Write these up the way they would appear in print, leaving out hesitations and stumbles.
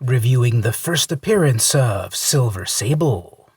reviewing the first appearance of Silver Sable.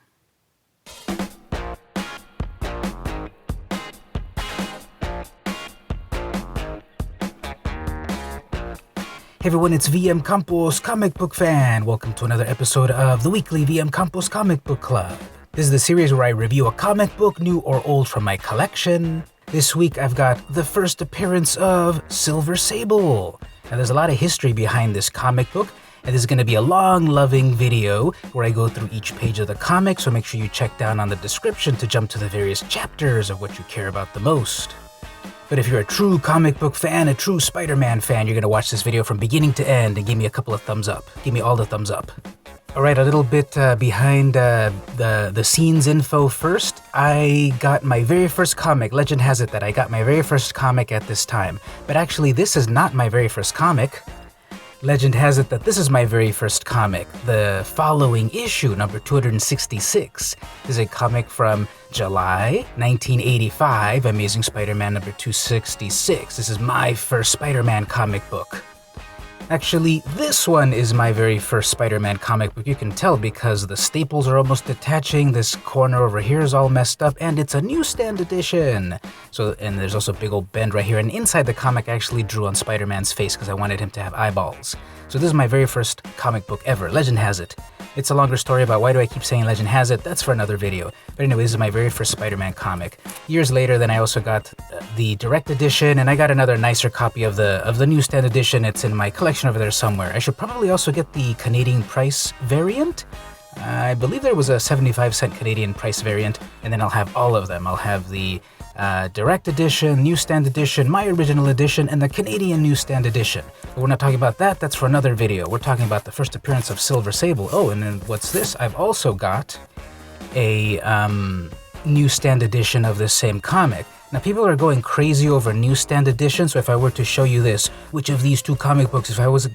Hey everyone, it's VM Campos, comic book fan. Welcome to another episode of the weekly VM Campos Comic Book Club. This is the series where I review a comic book, new or old, from my collection. This week I've got the first appearance of Silver Sable. Now there's a lot of history behind this comic book, and this is going to be a long, loving video where I go through each page of the comic, so make sure you check down on the description to jump to the various chapters of what you care about the most. But if you're a true comic book fan, a true Spider-Man fan, you're going to watch this video from beginning to end and give me a couple of thumbs up. Give me all the thumbs up. Alright, a little bit behind the scenes info first. I got my very first comic. Legend has it that I got my very first comic at this time. But actually, this is not my very first comic. Legend has it that this is my very first comic. The following issue, number 266, is a comic from July 1985, Amazing Spider-Man number 266. This is my first Spider-Man comic book. Actually, this one is my very first Spider-Man comic book. You can tell because the staples are almost detaching, this corner over here is all messed up, and it's a newsstand edition. And there's also a big old bend right here, and inside the comic I actually drew on Spider-Man's face because I wanted him to have eyeballs. So this is my very first comic book ever. Legend has it. It's a longer story about why do I keep saying Legend has it. That's for another video. But anyway, this is my very first Spider-Man comic. Years later, then I also got the direct edition, and I got another nicer copy of the newsstand edition. It's in my collection over there somewhere. I should probably also get the Canadian price variant. I believe there was a 75-cent Canadian price variant, and then I'll have all of them. I'll have the direct edition, newsstand edition, my original edition, and the Canadian newsstand edition. But we're not talking about that. That's for another video. We're talking about the first appearance of Silver Sable. Oh, and then what's this? I've also got a newsstand edition of this same comic. Now, people are going crazy over newsstand edition, so if I were to show you this, which of these two comic books, if I was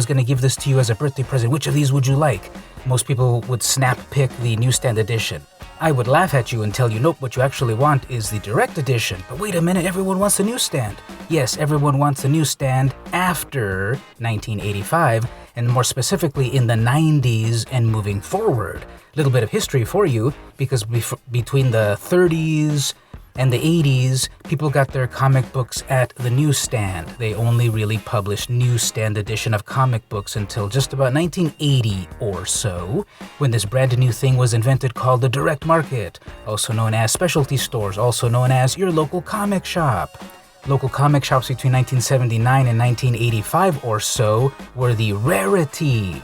going to give this to you as a birthday present, which of these would you like? Most people would snap pick the newsstand edition. I would laugh at you and tell you, nope, what you actually want is the direct edition. But wait a minute, everyone wants a newsstand. Yes, everyone wants a newsstand after 1985, and more specifically in the 90s and moving forward. A little bit of history for you, because between the 30s and the 80s, people got their comic books at the newsstand. They only really published newsstand edition of comic books until just about 1980 or so, when this brand new thing was invented called the direct market, also known as specialty stores, also known as your local comic shop. Local comic shops between 1979 and 1985 or so were the rarity.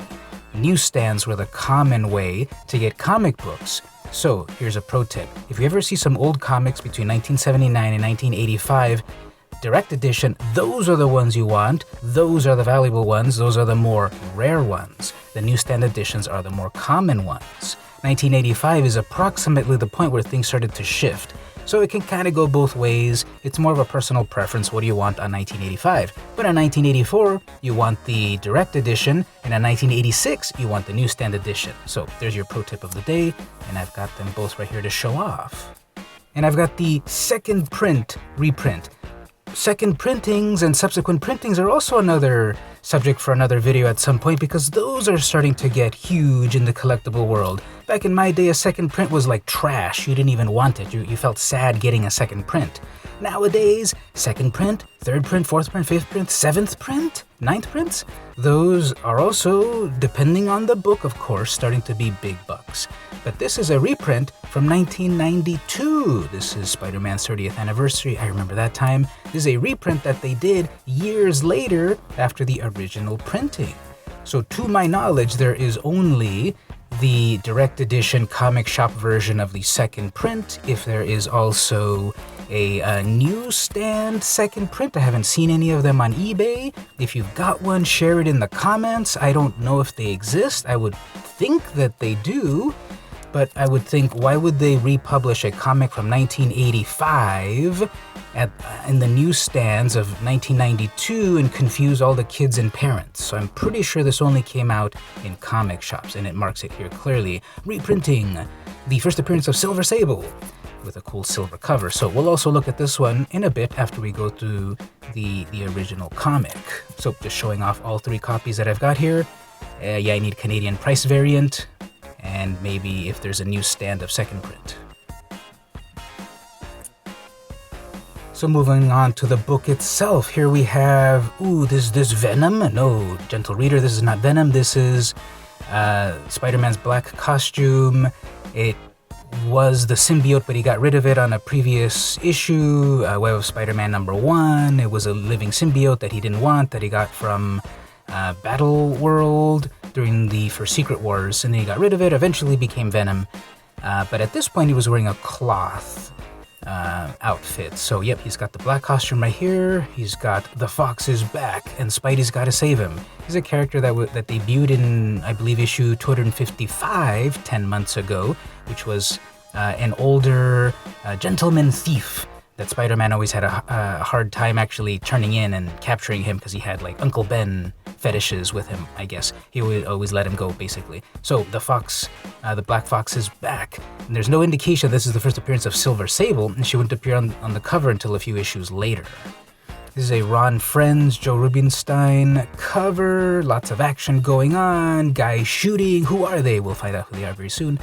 Newsstands were the common way to get comic books. So, here's a pro tip. If you ever see some old comics between 1979 and 1985, direct edition, those are the ones you want. Those are the valuable ones. Those are the more rare ones. The newsstand editions are the more common ones. 1985 is approximately the point where things started to shift. So it can kind of go both ways. It's more of a personal preference. What do you want on 1985? But on 1984, you want the direct edition, and on 1986, you want the newsstand edition. So there's your pro tip of the day, and I've got them both right here to show off. And I've got the second print reprint. Second printings and subsequent printings are also another subject for another video at some point, because those are starting to get huge in the collectible world. Back in my day, a second print was like trash. You didn't even want it. You felt sad getting a second print. Nowadays, second print, third print, fourth print, fifth print, seventh print, ninth prints, those are also, depending on the book, of course, starting to be big bucks. But this is a reprint from 1992. This is Spider-Man's 30th anniversary. I remember that time. This is a reprint that they did years later after the original printing. So to my knowledge, there is only the direct edition comic shop version of the second print. If there is also a newsstand second print, I haven't seen any of them on eBay. If you've got one, share it in the comments. I don't know if they exist. I would think that they do, but I would think, why would they republish a comic from 1985 in the newsstands of 1992 and confuse all the kids and parents? So I'm pretty sure this only came out in comic shops, and it marks it here clearly. Reprinting the first appearance of Silver Sable with a cool silver cover. So we'll also look at this one in a bit after we go through the original comic. So just showing off all three copies that I've got here. Yeah, I need Canadian price variant, and maybe if there's a Newsstand of second print. So moving on to the book itself, here we have, this Venom. No, gentle reader, this is not Venom. This is Spider-Man's black costume. It was the symbiote, but he got rid of it on a previous issue, Web of Spider-Man #1. It was a living symbiote that he didn't want, that he got from Battle World for Secret Wars, and then he got rid of it, eventually became Venom. But at this point, he was wearing a cloth outfit. So, yep, he's got the black costume right here. He's got the Fox is back, and Spidey's got to save him. He's a character that debuted in, I believe, issue 255, 10 months ago, which was an older gentleman thief that Spider-Man always had a hard time actually turning in and capturing him because he had, like, Uncle Ben fetishes with him, I guess. He would always let him go, basically. So the Black Fox is back. And there's no indication this is the first appearance of Silver Sable, and she wouldn't appear on the cover until a few issues later. This is a Ron Friends, Joe Rubinstein cover. Lots of action going on. Guys shooting. Who are they? We'll find out who they are very soon.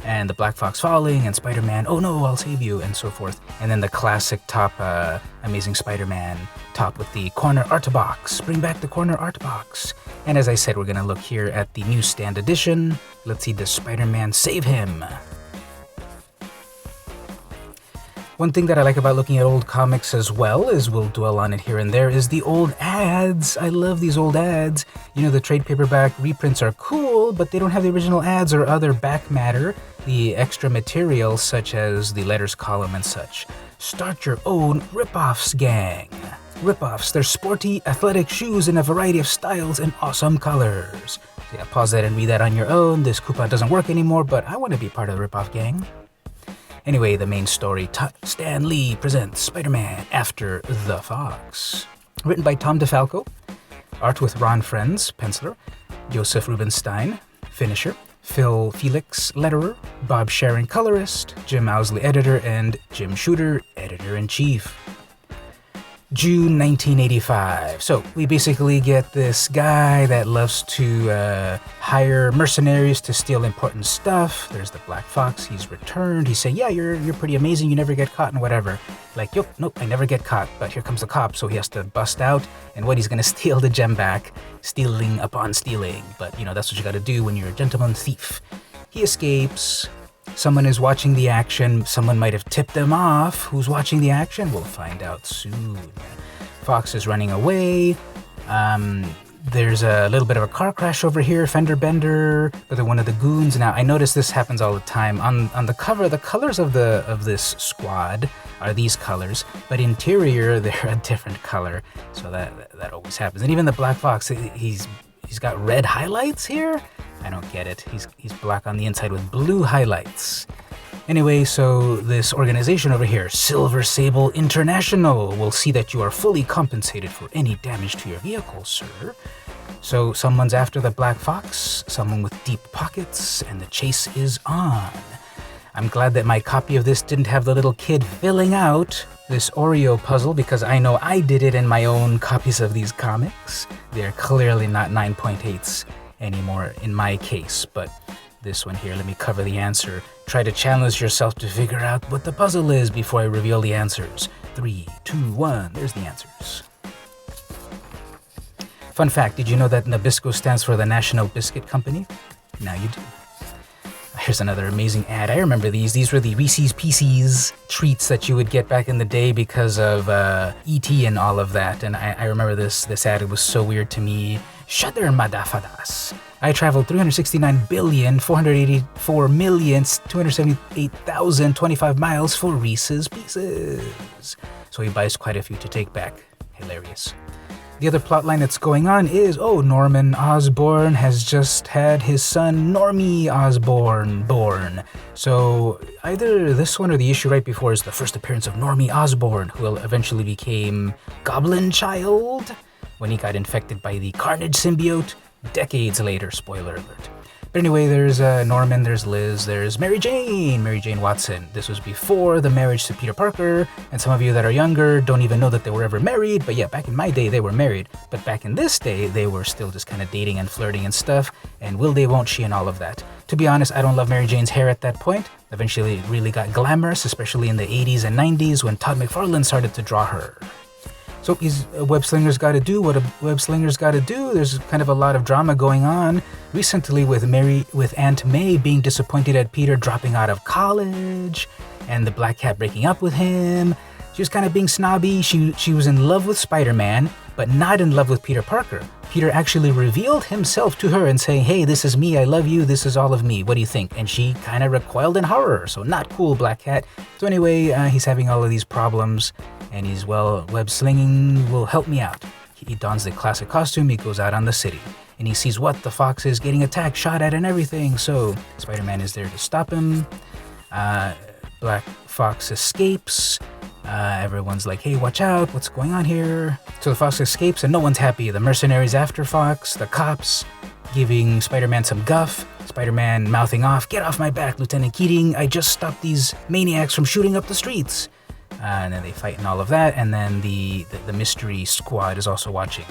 And the Black Fox falling, and Spider-Man, oh no, I'll save you, and so forth. And then the classic top Amazing Spider-Man top with the corner art box. Bring back the corner art box. And as I said, we're going to look here at the Newsstand edition. Let's see, does Spider-Man save him? One thing that I like about looking at old comics as well, is we'll dwell on it here and there, is the old ads. I love these old ads. You know, the trade paperback reprints are cool, but they don't have the original ads or other back matter, the extra material such as the letters column and such. Start your own Ripoffs, gang. Ripoffs, they're sporty, athletic shoes in a variety of styles and awesome colors. So yeah, pause that and read that on your own. This coupon doesn't work anymore, but I want to be part of the Ripoff gang. Anyway, the main story, Stan Lee presents Spider-Man After the Fox. Written by Tom DeFalco. Art with Ron Friends, penciler. Joseph Rubinstein, finisher. Phil Felix, letterer. Bob Sharon, colorist. Jim Owsley, editor. And Jim Shooter, editor-in-chief. June 1985. So we basically get this guy that loves to hire mercenaries to steal important stuff. There's the Black Fox. He's returned. He's saying, yeah, you're pretty amazing. You never get caught and whatever. Like, nope, I never get caught. But here comes the cop, so he has to bust out. And what he's going to steal the gem back. Stealing upon stealing. But, you know, that's what you got to do when you're a gentleman thief. He escapes. Someone is watching the action. Someone might have tipped them off. Who's watching the action? We'll find out soon. Fox is running away. There's a little bit of a car crash over here, fender bender, but they're one of the goons. Now, I notice this happens all the time. On the cover, the colors of this squad are these colors, but interior, they're a different color. So that always happens. And even the Black Fox, he's got red highlights here? I don't get it. He's black on the inside with blue highlights. Anyway, so this organization over here, Silver Sable International, will see that you are fully compensated for any damage to your vehicle, sir. So someone's after the Black Fox, someone with deep pockets, and the chase is on. I'm glad that my copy of this didn't have the little kid filling out this Oreo puzzle, because I know I did it in my own copies of these comics. They're clearly not 9.8s anymore in my case, but this one here, let me cover the answer. Try to challenge yourself to figure out what the puzzle is before I reveal the answers. 3, 2, 1, there's the answers. Fun fact, did you know that Nabisco stands for the National Biscuit Company? Now you do. Here's another amazing ad. I remember these. These were the Reese's Pieces treats that you would get back in the day because of E.T. and all of that. And I remember this ad. It was so weird to me. Shudder, madafadas. I traveled 369,484,278,025 miles for Reese's Pieces. So he buys quite a few to take back. Hilarious. The other plotline that's going on is, Norman Osborn has just had his son Normie Osborn born. So either this one or the issue right before is the first appearance of Normie Osborn, who will eventually become Goblin Child when he got infected by the Carnage symbiote decades later, spoiler alert. But anyway, there's Norman, there's Liz, there's Mary Jane Watson. This was before the marriage to Peter Parker, and some of you that are younger don't even know that they were ever married, but yeah, back in my day, they were married. But back in this day, they were still just kind of dating and flirting and stuff, and will they, won't she, and all of that. To be honest, I don't love Mary Jane's hair at that point. Eventually, it really got glamorous, especially in the 80s and 90s when Todd McFarlane started to draw her. So these web slingers got to do what a web slinger's got to do. There's kind of a lot of drama going on recently with Aunt May being disappointed at Peter dropping out of college and the Black Cat breaking up with him. She was kind of being snobby. She was in love with Spider-Man, but not in love with Peter Parker. Peter actually revealed himself to her and saying, hey, this is me, I love you, this is all of me, what do you think? And she kind of recoiled in horror, so not cool, Black Cat. So anyway, he's having all of these problems, and he's, well, web slinging will help me out. He dons the classic costume, he goes out on the city, and he sees what the Fox is getting attacked, shot at, and everything, so Spider-Man is there to stop him. Black Fox escapes. Everyone's like, hey, watch out, what's going on here? So the Fox escapes and no one's happy. The mercenaries after Fox, the cops giving Spider-Man some guff, Spider-Man mouthing off, get off my back, Lieutenant Keating, I just stopped these maniacs from shooting up the streets. And then they fight and all of that, and then the mystery squad is also watching.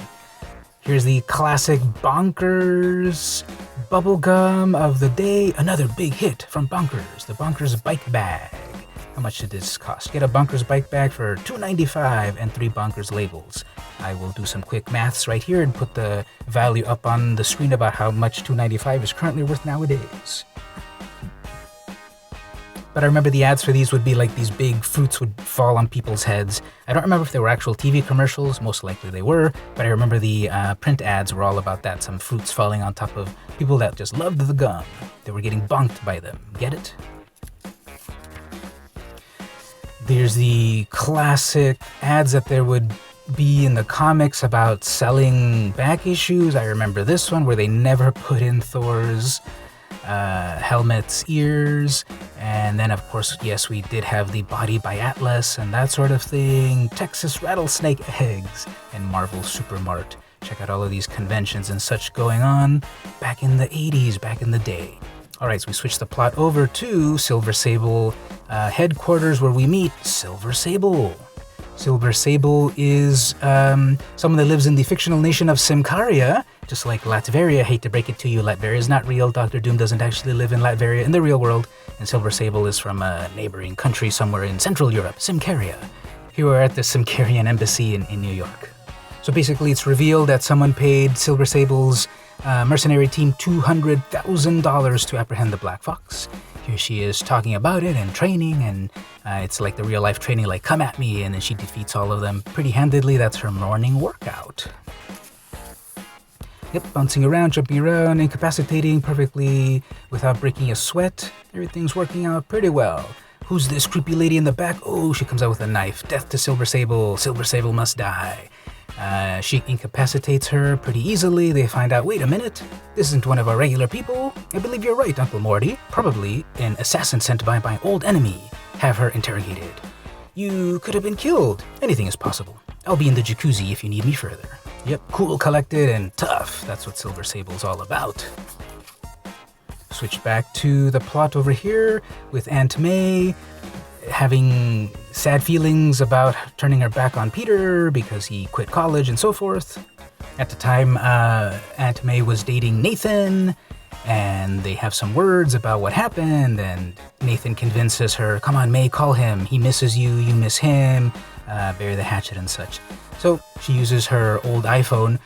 Here's the classic Bonkers bubblegum of the day, another big hit from Bonkers, the Bonkers bike bag. How much did this cost? Get a Bonkers bike bag for $2.95 and 3 Bonkers labels. I will do some quick maths right here and put the value up on the screen about how much $2.95 is currently worth nowadays. But I remember the ads for these would be like these big fruits would fall on people's heads. I don't remember if they were actual TV commercials, most likely they were, but I remember the print ads were all about that, some fruits falling on top of people that just loved the gum. They were getting bonked by them. Get it? There's the classic ads that there would be in the comics about selling back issues. I remember this one where they never put in Thor's helmet's ears. And then, of course, yes, we did have the Body by Atlas and that sort of thing. Texas rattlesnake eggs and Marvel Supermart. Check out all of these conventions and such going on back in the 80s, back in the day. Alright, so we switch the plot over to Silver Sable headquarters where we meet Silver Sable. Silver Sable is someone that lives in the fictional nation of Symkaria, just like Latveria. Hate to break it to you, Latveria is not real. Dr. Doom doesn't actually live in Latveria in the real world, and Silver Sable is from a neighboring country somewhere in Central Europe, Symkaria. Here we're at the Symkarian embassy in New York. So basically it's revealed that someone paid Silver Sable's mercenary team $200,000 to apprehend the Black Fox. Here she is talking about it and training, and it's like the real life training, like come at me, and then she defeats all of them pretty handedly. That's her morning workout. Yep, bouncing around, jumping around, incapacitating perfectly without breaking a sweat. Everything's working out pretty well. Who's this creepy lady in the back? Oh, she comes out with a knife. Death to Silver Sable. Silver Sable must die. She incapacitates her pretty easily. They find out, wait a minute, this isn't one of our regular people. I believe you're right, Uncle Morty. Probably an assassin sent by my old enemy. Have her interrogated. You could have been killed. Anything is possible. I'll be in the jacuzzi if you need me further. Yep, cool, collected, and tough. That's what Silver Sable's all about. Switch back to the plot over here with Aunt May having sad feelings about turning her back on Peter because he quit college and so forth. At the time, Aunt May was dating Nathan, and they have some words about what happened, and Nathan convinces her, come on, May, call him. He misses you, you miss him, bury the hatchet and such. So she uses her old iPhone,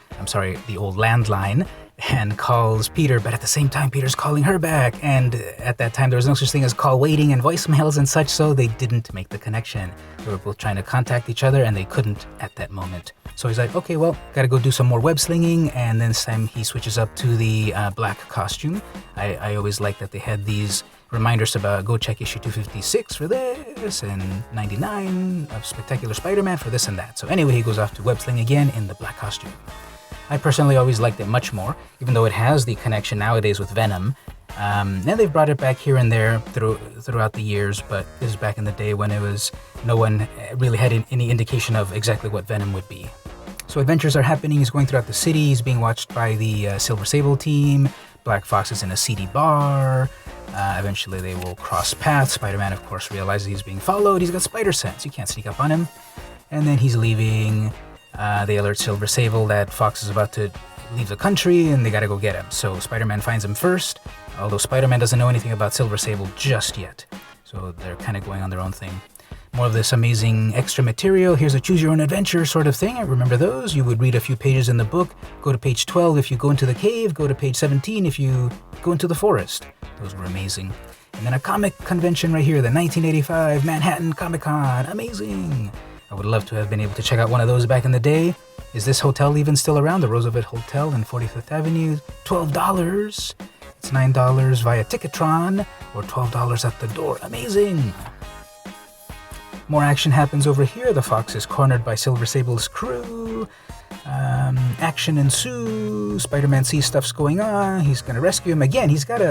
the old landline, and calls Peter, but at the same time, Peter's calling her back. And at that time, there was no such thing as call waiting and voicemails and such, so they didn't make the connection. They were both trying to contact each other, and they couldn't at that moment. So he's like, okay, well, gotta go do some more web slinging, and then this time he switches up to the black costume. I always like that they had these reminders about go check issue 256 for this, and 99 of Spectacular Spider-Man for this and that. So anyway, he goes off to web sling again in the black costume. I personally always liked it much more, even though it has the connection nowadays with Venom. Now they've brought it back here and there throughout the years, but this is back in the day when no one really had any indication of exactly what Venom would be. So adventures are happening. He's going throughout the city. He's being watched by the Silver Sable team, Black Fox is in a seedy bar. Eventually they will cross paths. Spider-Man, of course, realizes he's being followed. He's got spider sense. You can't sneak up on him. And then he's leaving. They alert Silver Sable that Fox is about to leave the country and they gotta go get him. So Spider-Man finds him first, although Spider-Man doesn't know anything about Silver Sable just yet. So they're kind of going on their own thing. More of this amazing extra material. Here's a choose your own adventure sort of thing. I remember those. You would read a few pages in the book. Go to page 12 if you go into the cave. Go to page 17 if you go into the forest. Those were amazing. And then a comic convention right here, the 1985 Manhattan Comic-Con. Amazing. I would love to have been able to check out one of those back in the day. Is this hotel even still around? The Roosevelt Hotel in 45th Avenue. $12. It's $9 via Ticketron or $12 at the door. Amazing. More action happens over here. The Fox is cornered by Silver Sable's crew. Action ensues. Spider-Man sees stuff's going on. He's going to rescue him again. He's got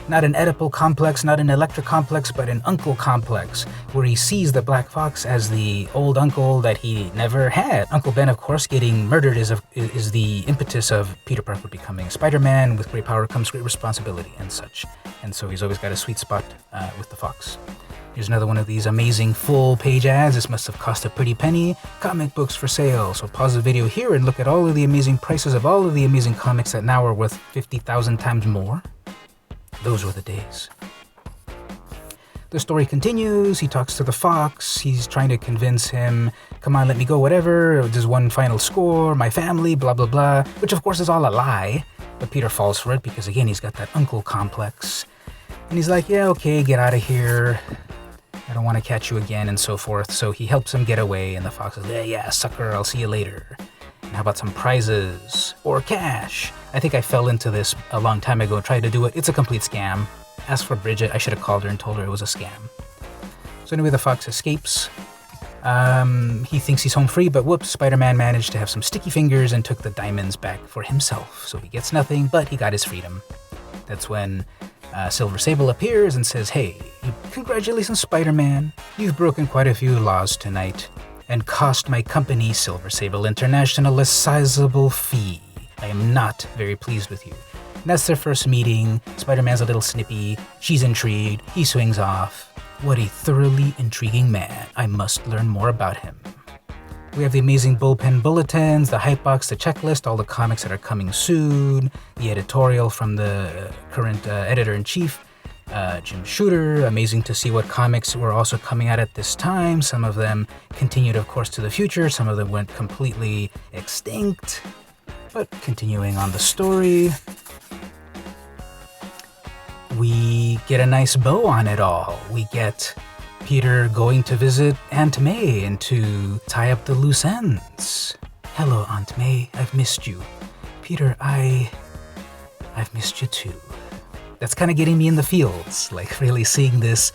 not an Oedipal complex, not an Electra complex, but an uncle complex, where he sees the Black Fox as the old uncle that he never had. Uncle Ben, of course, getting murdered is the impetus of Peter Parker becoming Spider-Man. With great power comes great responsibility and such. And so he's always got a sweet spot with the Fox. Here's another one of these amazing full-page ads. This must have cost a pretty penny. Comic books for sale. So pause the video here and look at all of the amazing prices of all of the amazing comics that now are worth 50,000 times more. Those were the days. The story continues. He talks to the Fox. He's trying to convince him, come on, let me go, whatever. There's one final score, my family, blah, blah, blah. Which, of course, is all a lie. But Peter falls for it because, again, he's got that uncle complex. And he's like, yeah, okay, get out of here. I don't want to catch you again, and so forth. So he helps him get away, and the Fox says, yeah, sucker, I'll see you later. And how about some prizes? Or cash? I think I fell into this a long time ago and tried to do it. It's a complete scam. As for Bridget, I should have called her and told her it was a scam. So anyway, the Fox escapes. He thinks he's home free, but whoops, Spider-Man managed to have some sticky fingers and took the diamonds back for himself. So he gets nothing, but he got his freedom. That's when Silver Sable appears and says, hey, congratulations, Spider-Man. You've broken quite a few laws tonight and cost my company, Silver Sable International, a sizable fee. I am not very pleased with you. And that's their first meeting. Spider-Man's a little snippy. She's intrigued. He swings off. What a thoroughly intriguing man. I must learn more about him. We have the amazing bullpen bulletins, the hype box, the checklist, all the comics that are coming soon, the editorial from the current editor-in-chief, Jim Shooter. Amazing to see what comics were also coming out at this time. Some of them continued, of course, to the future. Some of them went completely extinct. But continuing on the story, we get a nice bow on it all. We get Peter going to visit Aunt May and to tie up the loose ends. Hello, Aunt May. I've missed you. Peter, I've missed you too. That's kind of getting me in the feels, like really seeing this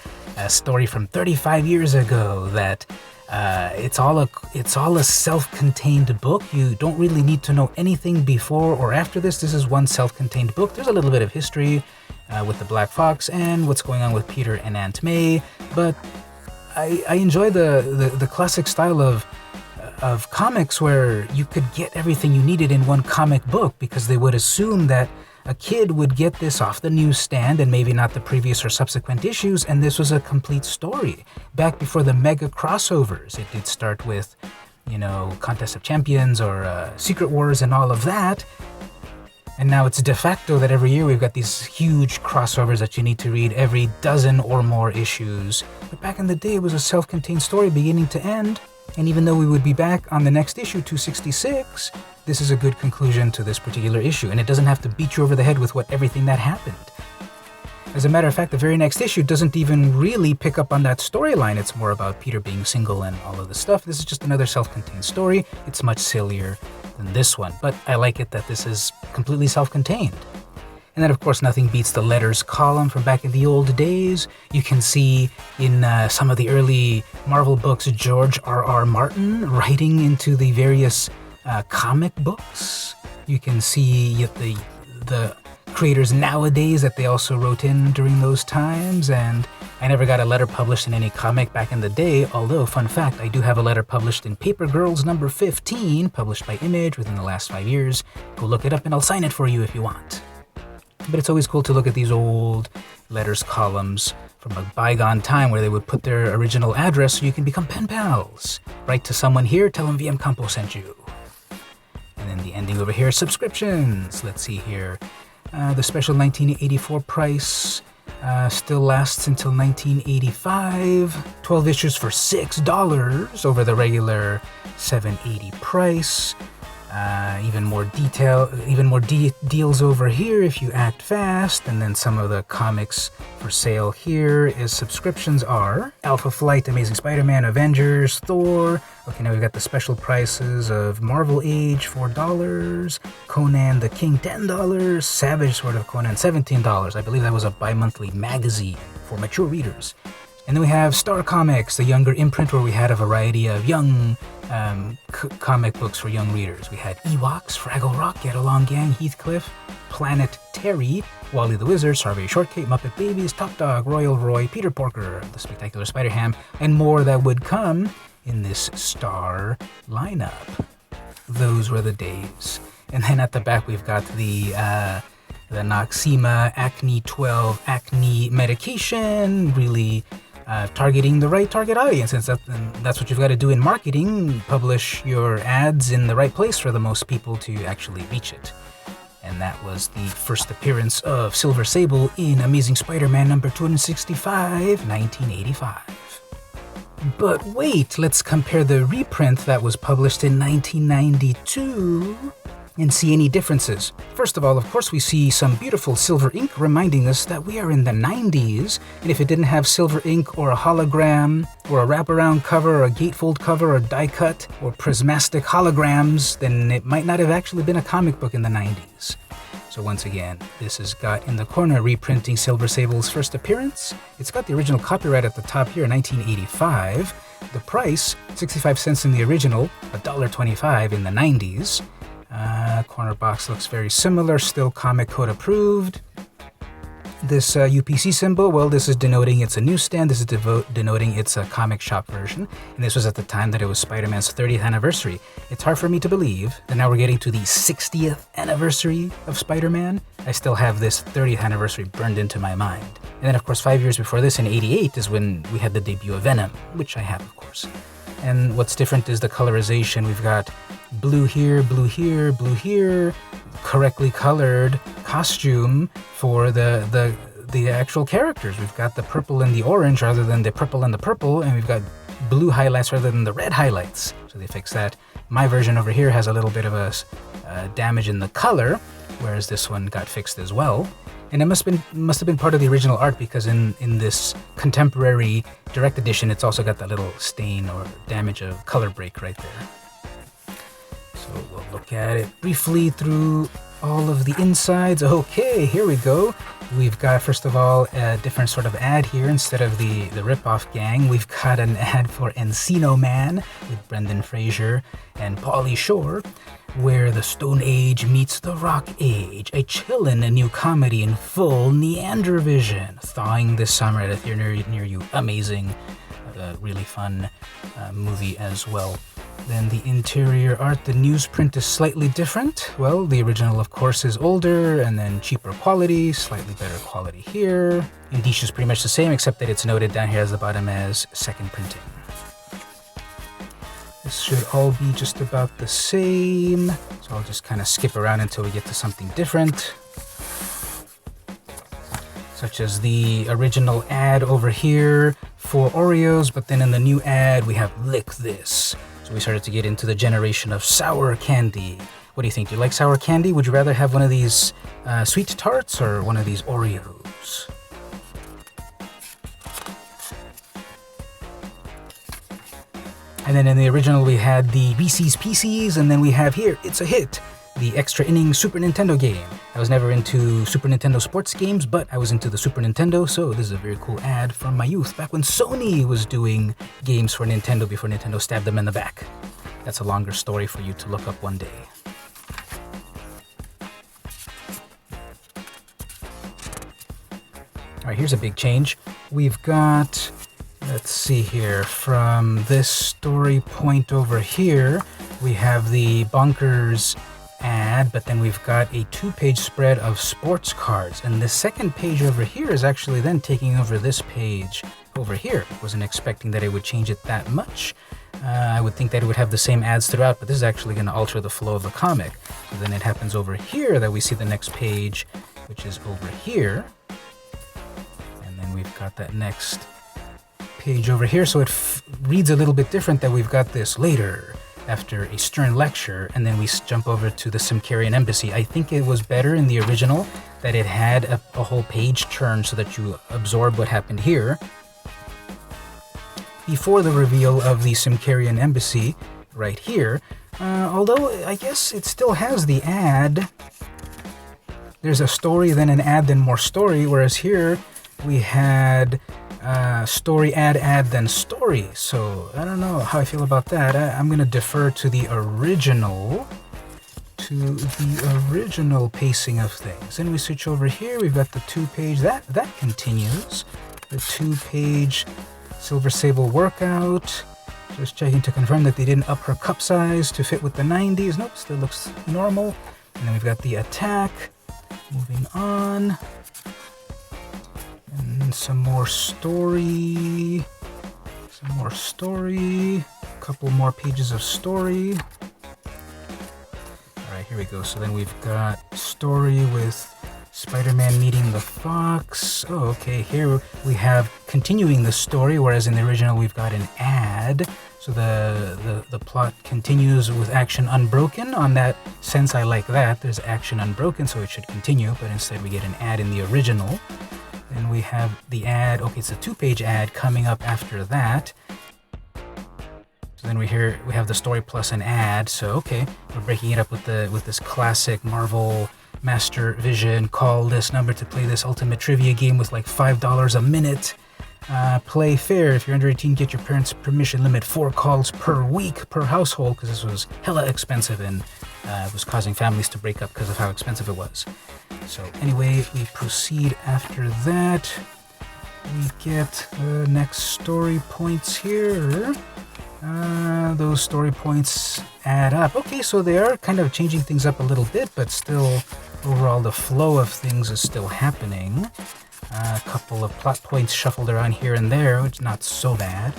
story from 35 years ago that it's all a self-contained book. You don't really need to know anything before or after this. This is one self-contained book. There's a little bit of history with the Black Fox and what's going on with Peter and Aunt May, but I enjoy the classic style of comics where you could get everything you needed in one comic book, because they would assume that a kid would get this off the newsstand and maybe not the previous or subsequent issues, and this was a complete story. Back before the mega crossovers, it did start with, Contest of Champions or Secret Wars and all of that. And now it's de facto that every year we've got these huge crossovers that you need to read every dozen or more issues. But back in the day, it was a self-contained story beginning to end. And even though we would be back on the next issue, 266, this is a good conclusion to this particular issue. And it doesn't have to beat you over the head with everything that happened. As a matter of fact, the very next issue doesn't even really pick up on that storyline. It's more about Peter being single and all of this stuff. This is just another self-contained story. It's much sillier than this one, but I like it that this is completely self-contained. And then, of course, nothing beats the letters column from back in the old days. You can see in some of the early Marvel books, George R.R. Martin writing into the various comic books. You can see the creators nowadays that they also wrote in during those times, and I never got a letter published in any comic back in the day, although, fun fact, I do have a letter published in Paper Girls number 15, published by Image within the last 5 years. Go look it up and I'll sign it for you if you want. But it's always cool to look at these old letters columns from a bygone time where they would put their original address so you can become pen pals. Write to someone here, tell them VmCampo sent you. And then the ending over here, subscriptions. Let's see here. The special 1984 price still lasts until 1985. 12 issues for $6 over the regular $7.80 price. Even more deals over here if you act fast. And then some of the comics for sale here is subscriptions are Alpha Flight, Amazing Spider-Man, Avengers, Thor. Okay, now we've got the special prices of Marvel Age, $4, Conan the King, $10, Savage Sword of Conan, $17. I believe that was a bi-monthly magazine for mature readers. And then we have Star Comics, the younger imprint where we had a variety of young comic books for young readers. We had Ewoks, Fraggle Rock, Get Along Gang, Heathcliff, Planet Terry, Wally the Wizard, Strawberry Shortcake, Muppet Babies, Top Dog, Royal Roy, Peter Porker, The Spectacular Spider-Ham, and more that would come in this Star lineup. Those were the days. And then at the back we've got the Noxema Acne 12 acne medication, really targeting the right target audience. And that's what you've got to do in marketing, publish your ads in the right place for the most people to actually reach it. And that was the first appearance of Silver Sable in Amazing Spider-Man number 265, 1985. But wait, let's compare the reprint that was published in 1992 and see any differences. First of all, of course, we see some beautiful silver ink reminding us that we are in the 90s, and if it didn't have silver ink or a hologram or a wraparound cover or a gatefold cover or die cut or prismatic holograms, then it might not have actually been a comic book in the 90s. So once again, this has got in the corner reprinting Silver Sable's first appearance. It's got the original copyright at the top here, 1985. The price, 65 cents in the original, $1.25 in the 90s. Corner box looks very similar, still Comic Code approved. This UPC symbol, well, this is denoting it's a newsstand. This is denoting it's a comic shop version. And this was at the time that it was Spider-Man's 30th anniversary. It's hard for me to believe that now we're getting to the 60th anniversary of Spider-Man. I still have this 30th anniversary burned into my mind. And then, of course, 5 years before this, in '88, is when we had the debut of Venom, which I have, of course. And what's different is the colorization. We've got blue here, blue here, blue here, correctly colored costume for the actual characters. We've got the purple and the orange rather than the purple and the purple, and we've got blue highlights rather than the red highlights. So they fixed that. My version over here has a little bit of a damage in the color, whereas this one got fixed as well. And it must have been part of the original art, because in this contemporary direct edition, it's also got that little stain or damage of color break right there. So we'll look at it briefly through all of the insides. Okay, here we go. We've got, first of all, a different sort of ad here. Instead of the ripoff gang, we've got an ad for Encino Man with Brendan Fraser and Pauly Shore, where the Stone Age meets the Rock Age, a chillin' new comedy in full Neander vision, thawing this summer at a theater near you. Amazing, really fun movie as well. Then the interior art, the newsprint is slightly different. Well, the original, of course, is older and then cheaper quality, slightly better quality here. Indicia is pretty much the same, except that it's noted down here as the bottom as second printing. This should all be just about the same, so I'll just kind of skip around until we get to something different. Such as the original ad over here for Oreos, but then in the new ad we have Lick This. So we started to get into the generation of sour candy. What do you think? Do you like sour candy? Would you rather have one of these sweet tarts or one of these Oreos? And then in the original we had the Reese's Pieces, and then we have here, It's a Hit, the extra inning Super Nintendo game. I was never into Super Nintendo sports games, but I was into the Super Nintendo, so this is a very cool ad from my youth, back when Sony was doing games for Nintendo before Nintendo stabbed them in the back. That's a longer story for you to look up one day. Alright, here's a big change. We've got, let's see here, from this story point over here, we have the Bonkers ad ad, but then we've got a 2-page spread of sports cards. And the second page over here is actually then taking over this page over here. Wasn't expecting that it would change it that much. I would think that it would have the same ads throughout, but this is actually going to alter the flow of the comic. So then it happens over here that we see the next page, which is over here. And then we've got that next page over here. So it reads a little bit different that we've got this later after a stern lecture, and then we jump over to the Symkarian embassy. I think it was better in the original that it had a whole page turn so that you absorb what happened here before the reveal of the Symkarian embassy right here. Although I guess it still has the ad. There's a story, then an ad, then more story, whereas here we had story, ad, then story. So I don't know how I feel about that. I'm going to defer to the original pacing of things. Then we switch over here. We've got the 2-page. That continues. The 2-page Silver Sable workout. Just checking to confirm that they didn't up her cup size to fit with the 90s. Nope, still looks normal. And then we've got the attack. Moving on. And some more story. A couple more pages of story. Alright, here we go. So then we've got story with Spider-Man meeting the Fox. Oh, okay. Here we have continuing the story, whereas in the original we've got an ad. So the plot continues with action unbroken. On that sense, I like that. There's action unbroken, so it should continue, but instead we get an ad in the original. Then we have the ad. Okay, it's a 2-page ad coming up after that. So then we have the story plus an ad. So okay, we're breaking it up with this classic Marvel Master Vision. Call this number to play this ultimate trivia game with like $5 a minute. Play fair. If you're under 18, get your parents' permission. Limit 4 calls per week per household, because this was hella expensive and it was causing families to break up because of how expensive it was. So anyway, we proceed after that. We get the next story points here. Those story points add up. Okay, so they are kind of changing things up a little bit, but still, overall, the flow of things is still happening. A couple of plot points shuffled around here and there, which is not so bad.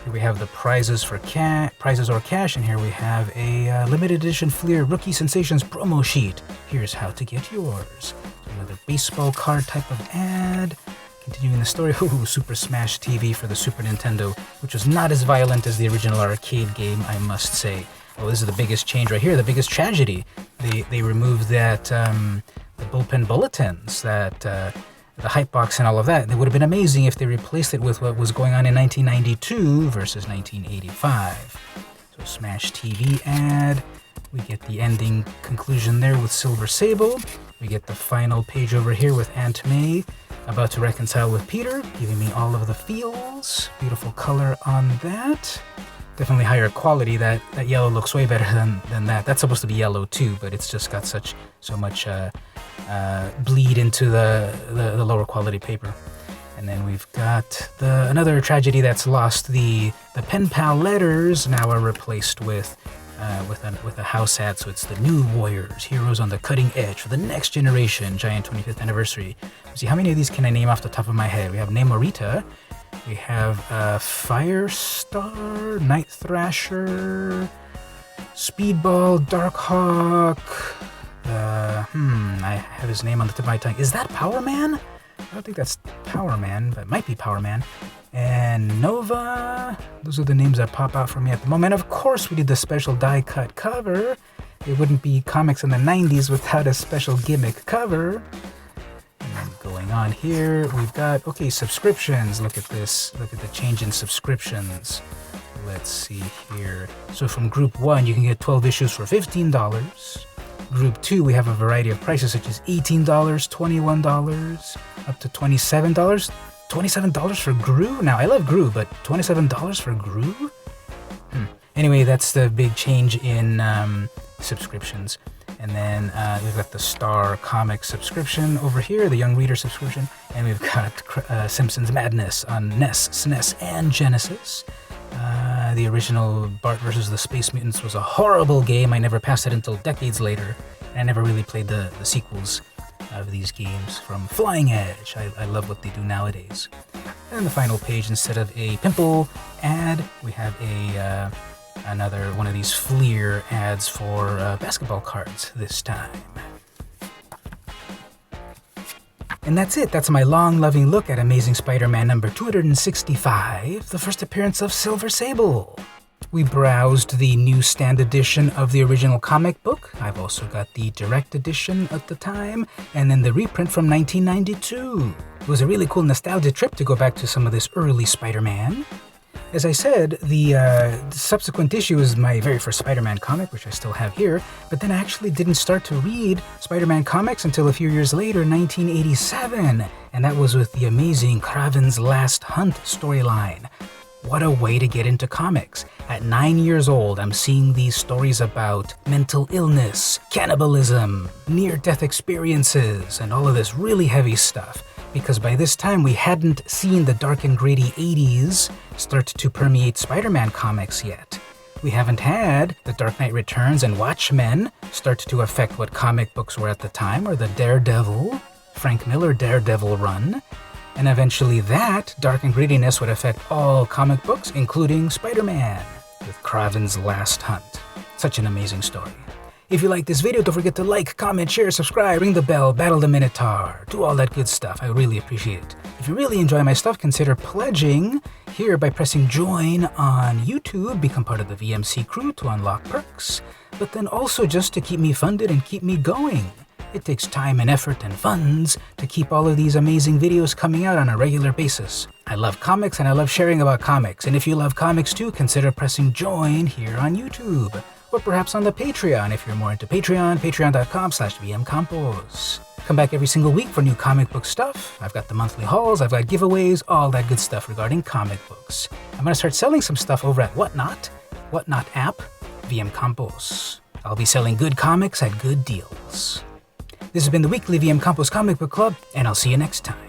Here we have the prizes or cash, and here we have a limited edition Fleer Rookie Sensations promo sheet. Here's how to get yours. Another baseball card type of ad. Continuing the story, Super Smash TV for the Super Nintendo, which was not as violent as the original arcade game, I must say. Oh, this is the biggest change right here, the biggest tragedy. They removed that, the bullpen bulletins, that the hype box and all of that. It would have been amazing if they replaced it with what was going on in 1992 versus 1985. So Smash TV ad. We get the ending conclusion there with Silver Sable. We get the final page over here with Aunt May about to reconcile with Peter, giving me all of the feels. Beautiful color on that. Definitely higher quality. That yellow looks way better than that. That's supposed to be yellow too, but it's just got so much bleed into the lower quality paper. And then we've got another tragedy that's lost. The pen pal letters now are replaced with a house ad, so it's the new warriors, heroes on the cutting edge for the next generation, giant 25th anniversary. Let's see, how many of these can I name off the top of my head? We have Namorita, we have Firestar, Night Thrasher, Speedball, Darkhawk. I have his name on the tip of my tongue. Is that Power Man? I don't think that's Power Man, but it might be Power Man. And Nova. Those are the names that pop out for me at the moment. Of course, we did the special die-cut cover. It wouldn't be comics in the 90s without a special gimmick cover. And then going on here, we've got, subscriptions. Look at this. Look at the change in subscriptions. Let's see here. So from Group 1, you can get 12 issues for $15. Group 2, we have a variety of prices such as $18, $21, up to $27. $27 for Gru? Now, I love Gru, but $27 for Gru? Anyway, that's the big change in subscriptions. And then we've got the Star Comics subscription over here, the Young Reader subscription. And we've got Simpsons Madness on NES, SNES, and Genesis. The original Bart vs. the Space Mutants was a horrible game. I never passed it until decades later. I never really played the sequels of these games from Flying Edge. I love what they do nowadays. And then the final page, instead of a pimple ad, we have another one of these Fleer ads for basketball cards this time. And that's it. That's my long, loving look at Amazing Spider-Man number 265, the first appearance of Silver Sable. We browsed the Newsstand edition of the original comic book. I've also got the direct edition at the time, and then the reprint from 1992. It was a really cool nostalgia trip to go back to some of this early Spider-Man. As I said, the subsequent issue is my very first Spider-Man comic, which I still have here, but then I actually didn't start to read Spider-Man comics until a few years later, 1987, and that was with the amazing Kraven's Last Hunt storyline. What a way to get into comics. At 9 years old, I'm seeing these stories about mental illness, cannibalism, near-death experiences, and all of this really heavy stuff. Because by this time we hadn't seen the dark and gritty 80s start to permeate Spider-Man comics yet. We haven't had The Dark Knight Returns and Watchmen start to affect what comic books were at the time, or the Daredevil, Frank Miller Daredevil run. And eventually that dark and grittiness would affect all comic books, including Spider-Man, with Kraven's Last Hunt. Such an amazing story. If you like this video, don't forget to like, comment, share, subscribe, ring the bell, battle the Minotaur, do all that good stuff. I really appreciate it. If you really enjoy my stuff, consider pledging here by pressing join on YouTube, become part of the VmCrew to unlock perks, but then also just to keep me funded and keep me going. It takes time and effort and funds to keep all of these amazing videos coming out on a regular basis. I love comics and I love sharing about comics, and if you love comics too, consider pressing join here on YouTube. Or perhaps on the Patreon if you're more into Patreon, patreon.com/VmCampos. Come back every single week for new comic book stuff. I've got the monthly hauls, I've got giveaways, all that good stuff regarding comic books. I'm gonna start selling some stuff over at Whatnot app, VmCampos. I'll be selling good comics at good deals. This has been the weekly VmCampos Comic Book Club, and I'll see you next time.